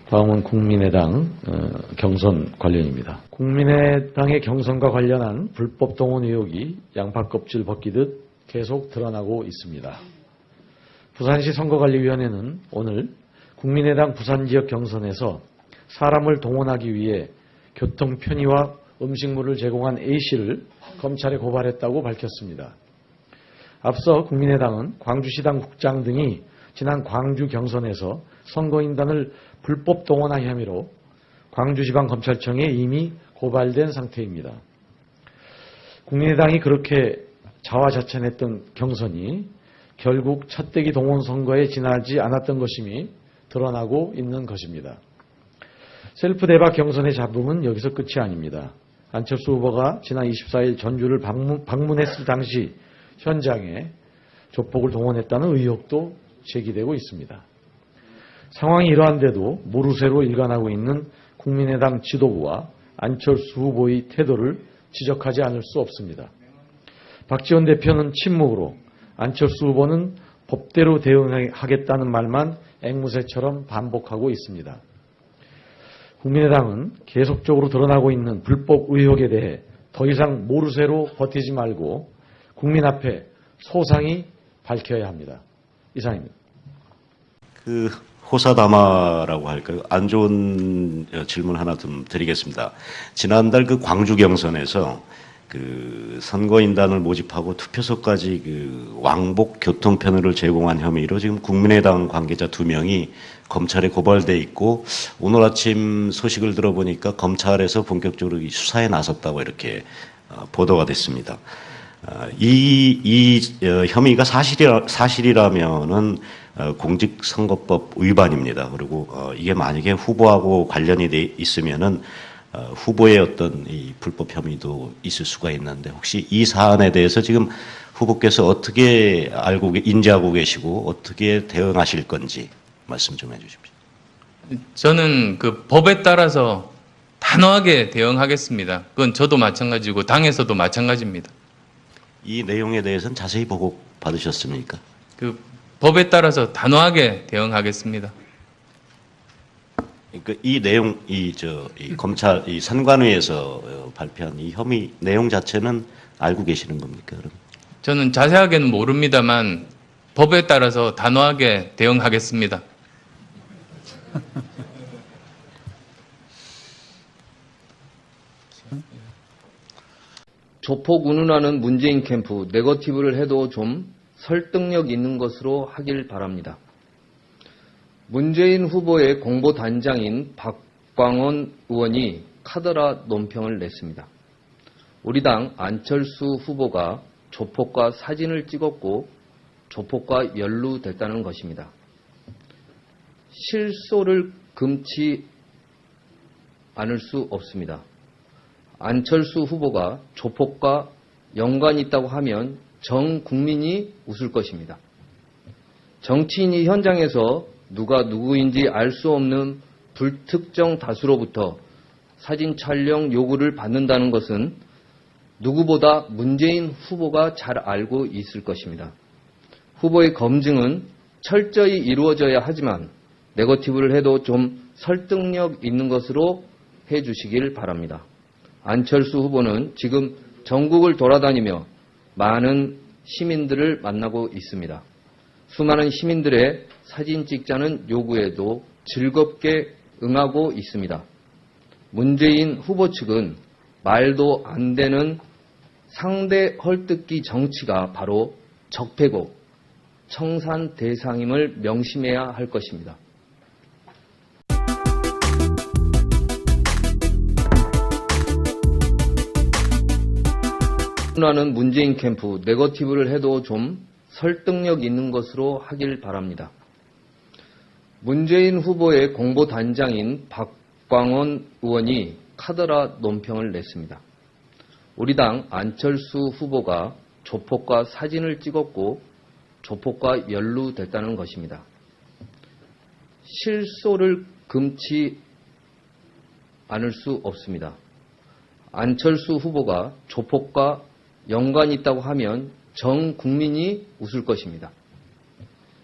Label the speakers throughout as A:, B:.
A: 다음은 국민의당 경선 관련입니다. 국민의당의 경선과 관련한 불법 동원 의혹이 양파껍질 벗기듯 계속 드러나고 있습니다. 부산시 선거관리위원회는 오늘 국민의당 부산지역 경선에서 사람을 동원하기 위해 교통 편의와 음식물을 제공한 A씨를 검찰에 고발했다고 밝혔습니다. 앞서 국민의당은 광주시당 국장 등이 지난 광주 경선에서 선거인단을 불법 동원한 혐의로 광주지방검찰청에 이미 고발된 상태입니다. 국민의당이 그렇게 자화자찬했던 경선이 결국 찻대기 동원 선거에 지나지 않았던 것임이 드러나고 있는 것입니다. 셀프 대박 경선의 잡음은 여기서 끝이 아닙니다. 안철수 후보가 지난 24일 전주를 방문했을 당시 현장에 조폭을 동원했다는 의혹도 제기되고 있습니다. 상황이 이러한데도 모르쇠로 일관하고 있는 국민의당 지도부와 안철수 후보의 태도를 지적하지 않을 수 없습니다. 박지원 대표는 침묵으로, 안철수 후보는 법대로 대응하겠다는 말만 앵무새처럼 반복하고 있습니다. 국민의당은 계속적으로 드러나고 있는 불법 의혹에 대해 더 이상 모르쇠로 버티지 말고 국민 앞에 소상히 밝혀야 합니다. 이상입니다.
B: 호사다마라고 할까요? 안 좋은 질문 하나 좀 드리겠습니다. 지난달 광주 경선에서 선거인단을 모집하고 투표소까지 왕복 교통편의를 제공한 혐의로 지금 국민의당 관계자 2명이 검찰에 고발돼 있고, 오늘 아침 소식을 들어보니까 검찰에서 본격적으로 수사에 나섰다고 이렇게 보도가 됐습니다. 이 혐의가 사실이라면은 공직선거법 위반입니다. 그리고 이게 만약에 후보하고 관련이 돼 있으면은 후보의 어떤 이 불법 혐의도 있을 수가 있는데, 혹시 이 사안에 대해서 지금 후보께서 어떻게 인지하고 계시고 어떻게 대응하실 건지 말씀 좀 해주십시오.
C: 저는 법에 따라서 단호하게 대응하겠습니다. 그건 저도 마찬가지고 당에서도 마찬가지입니다.
B: 이 내용에 대해서는 자세히 보고 받으셨습니까?
C: 법에 따라서 단호하게 대응하겠습니다.
B: 그러니까 이 내용, 검찰, 선관위에서 발표한 이 혐의 내용 자체는 알고 계시는 겁니까, 그럼?
C: 저는 자세하게는 모릅니다만 법에 따라서 단호하게 대응하겠습니다.
D: 조폭 운운하는 문재인 캠프, 네거티브를 해도 좀 설득력 있는 것으로 하길 바랍니다. 문재인 후보의 공보단장인 박광원 의원이 카더라 논평을 냈습니다. 우리 당 안철수 후보가 조폭과 사진을 찍었고 조폭과 연루됐다는 것입니다. 실소를 금치 않을 수 없습니다. 안철수 후보가 조폭과 연관이 있다고 하면 전 국민이 웃을 것입니다. 정치인이 현장에서 누가 누구인지 알 수 없는 불특정 다수로부터 사진 촬영 요구를 받는다는 것은 누구보다 문재인 후보가 잘 알고 있을 것입니다. 후보의 검증은 철저히 이루어져야 하지만 네거티브를 해도 좀 설득력 있는 것으로 해주시길 바랍니다. 안철수 후보는 지금 전국을 돌아다니며 많은 시민들을 만나고 있습니다. 수많은 시민들의 사진 찍자는 요구에도 즐겁게 응하고 있습니다. 문재인 후보 측은 말도 안 되는 상대 헐뜯기 정치가 바로 적폐고 청산 대상임을 명심해야 할 것입니다. 하는 문재인 캠프, 네거티브를 해도 좀 설득력 있는 것으로 하길 바랍니다. 문재인 후보의 공보단장인 박광원 의원이 카더라 논평을 냈습니다. 우리 당 안철수 후보가 조폭과 사진을 찍었고 조폭과 연루됐다는 것입니다. 실소를 금치 않을 수 없습니다. 안철수 후보가 조폭과 연관이 있다고 하면 전 국민이 웃을 것입니다.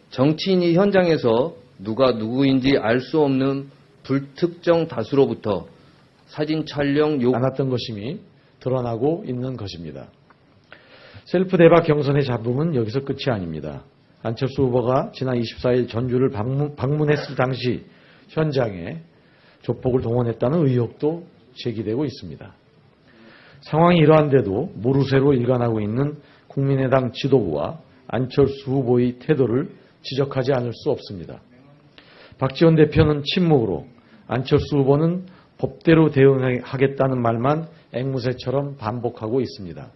D: 정치인이 현장에서 누가 누구인지 알 수 없는 불특정 다수로부터 사진 촬영 요구
A: 않았던 것임이 드러나고 있는 것입니다. 셀프 대박 경선의 잡음은 여기서 끝이 아닙니다. 안철수 후보가 지난 24일 전주를 방문했을 당시 현장에 조폭을 동원했다는 의혹도 제기되고 있습니다. 상황이 이러한데도 모르쇠로 일관하고 있는 국민의당 지도부와 안철수 후보의 태도를 지적하지 않을 수 없습니다. 박지원 대표는 침묵으로, 안철수 후보는 법대로 대응하겠다는 말만 앵무새처럼 반복하고 있습니다.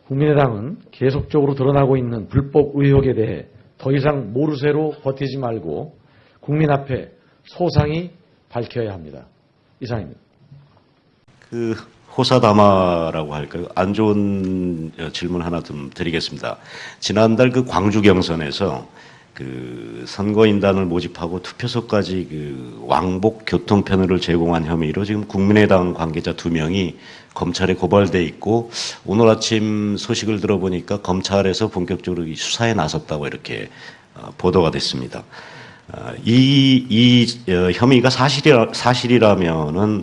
A: 국민의당은 계속적으로 드러나고 있는 불법 의혹에 대해 더 이상 모르쇠로 버티지 말고 국민 앞에 소상히 밝혀야 합니다. 이상입니다.
B: 그 호사다마라고 할까요? 안 좋은 질문 하나 좀 드리겠습니다. 지난달 그 광주 경선에서 그 선거인단을 모집하고 투표소까지 그 왕복 교통편을 제공한 혐의로 지금 국민의당 관계자 2명이 검찰에 고발돼 있고, 오늘 아침 소식을 들어보니까 검찰에서 본격적으로 이 수사에 나섰다고 이렇게 보도가 됐습니다. 이 혐의가 사실이라면은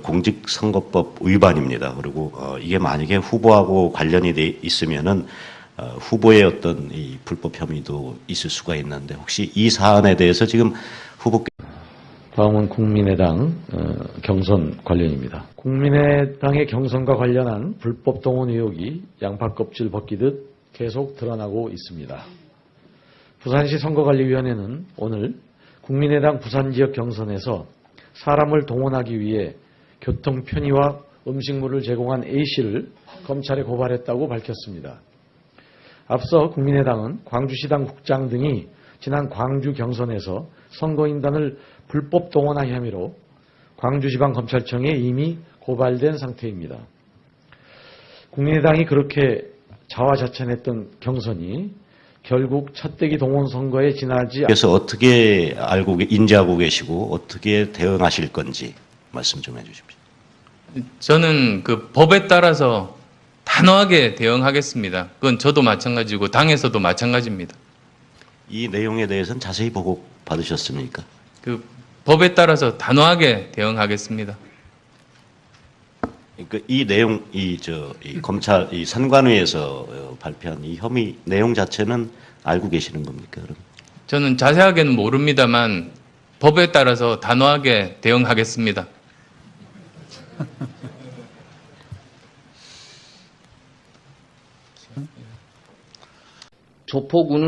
B: 공직선거법 위반입니다. 그리고 이게 만약에 후보하고 관련이 돼 있으면은 후보의 어떤 이 불법 혐의도 있을 수가 있는데, 혹시 이 사안에 대해서 지금 후보께
A: 다음은 국민의당 경선 관련입니다. 국민의당의 경선과 관련한 불법 동원 의혹이 양파 껍질 벗기듯 계속 드러나고 있습니다. 부산시 선거관리위원회는 오늘 국민의당 부산지역 경선에서 사람을 동원하기 위해 교통 편의와 음식물을 제공한 A씨를 검찰에 고발했다고 밝혔습니다. 앞서 국민의당은 광주시당 국장 등이 지난 광주 경선에서 선거인단을 불법 동원한 혐의로 광주지방검찰청에 이미 고발된 상태입니다. 국민의당이 그렇게 자화자찬했던 경선이 결국 찻대기 동원 선거에 지나지
B: 그래서 어떻게 인지하고 계시고 어떻게 대응하실 건지 말씀 좀 해주십시오.
C: 저는 그 법에 따라서 단호하게 대응하겠습니다. 그건 저도 마찬가지고 당에서도 마찬가지입니다.
B: 이 내용에 대해서는 자세히 보고 받으셨습니까?
C: 그 법에 따라서 단호하게 대응하겠습니다.
B: 그러니까 이 내용, 이 검찰, 이 선관위에서 발표한 이 혐의 내용 자체는 알고 계시는 겁니까, 그럼?
C: 저는 자세하게는 모릅니다만 법에 따라서 단호하게 대응하겠습니다.
D: 조폭운을